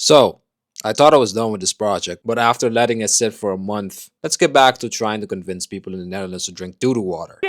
So, I thought I was done with this project, but after letting it sit for a month, let's get back to trying to convince people in the Netherlands to drink doo-doo water.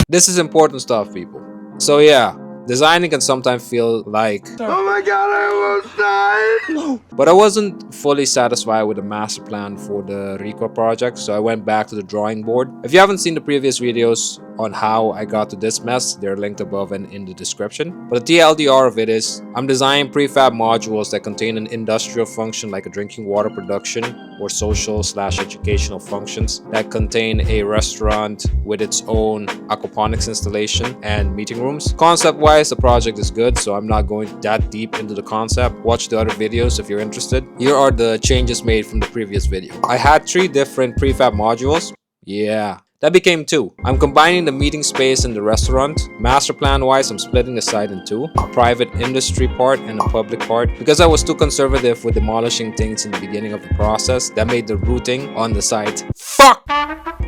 This is important stuff, people. So yeah, designing can sometimes feel like, oh my god, I almost died! But I wasn't fully satisfied with the master plan for the ReQua project, so I went back to the drawing board. If you haven't seen the previous videos on how I got to this mess, they're linked above and in the description. But the TLDR of it is, I'm designing prefab modules that contain an industrial function like a drinking water production or social/educational functions that contain a restaurant with its own aquaponics installation and meeting rooms. Concept-wise, the project is good, so I'm not going that deep into the concept. Watch the other videos if you're interested. Here are the changes made from the previous video. I had 3 different prefab modules. Yeah. That became 2. I'm combining the meeting space and the restaurant. Master plan wise, I'm splitting the site in 2. A private industry part and a public part. Because I was too conservative with demolishing things in the beginning of the process, that made the routing on the site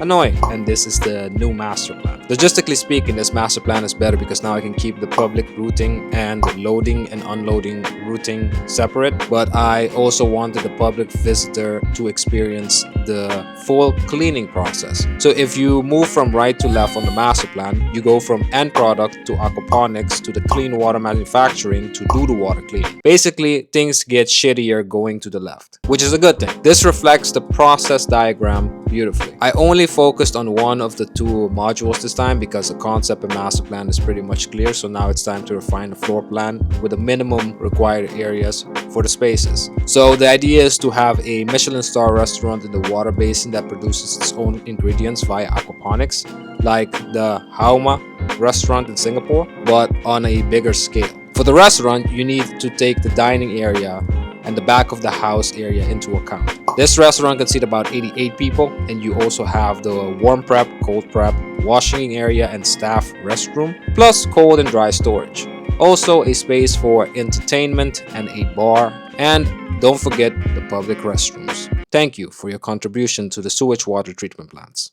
annoying. And this is the new master plan. Logistically speaking, this master plan is better because now I can keep the public routing and loading and unloading routing separate. But I also wanted the public visitor to experience the full cleaning process. So if you move from right to left on the master plan, you go from end product to aquaponics to the clean water manufacturing to doo-doo water cleaning. Basically, things get shittier going to the left, which is a good thing. This reflects the process diagram beautifully. I only focused on one of the 2 modules this time because the concept and master plan is pretty much clear, so now it's time to refine the floor plan with the minimum required areas for the spaces. So the idea is to have a Michelin star restaurant in the water basin that produces its own ingredients via aquaponics, like the Hauma restaurant in Singapore, but on a bigger scale. For the restaurant, you need to take the dining area and the back of the house area into account. This restaurant can seat about 88 people, and you also have the warm prep, cold prep, washing area and staff restroom, plus cold and dry storage. Also a space for entertainment and a bar, and don't forget the public restrooms. Thank you for your contribution to the sewage water treatment plants.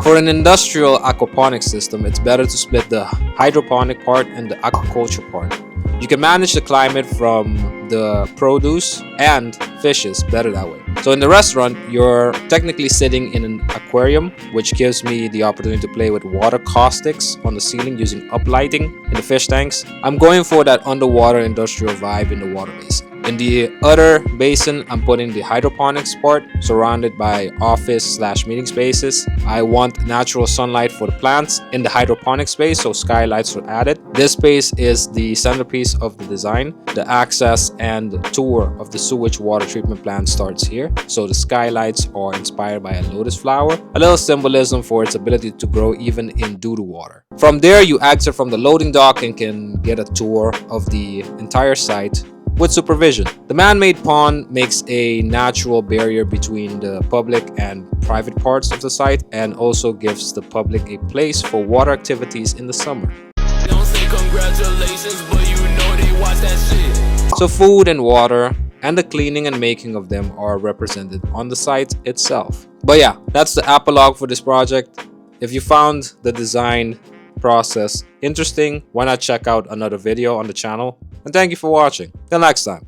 For an industrial aquaponics system, it's better to split the hydroponic part and the aquaculture part. You can manage the climate from the produce and fishes better that way. So in the restaurant, you're technically sitting in an aquarium, which gives me the opportunity to play with water caustics on the ceiling using uplighting in the fish tanks. I'm going for that underwater industrial vibe in the water basin. In the other basin, I'm putting the hydroponics part surrounded by office/meeting spaces. I want natural sunlight for the plants in the hydroponic space, so skylights are added. This space is the centerpiece of the design. The access and the tour of the sewage water treatment plant starts here. So the skylights are inspired by a lotus flower, a little symbolism for its ability to grow even in doo-doo water. From there, you exit from the loading dock and can get a tour of the entire site with supervision. The man-made pond makes a natural barrier between the public and private parts of the site and also gives the public a place for water activities in the summer. Don't say congratulations, but you know they watch that shit. So food and water and the cleaning and making of them are represented on the site itself. But yeah, that's the epilogue for this project. If you found the design process interesting, why not check out another video on the channel? And thank you for watching. Till next time.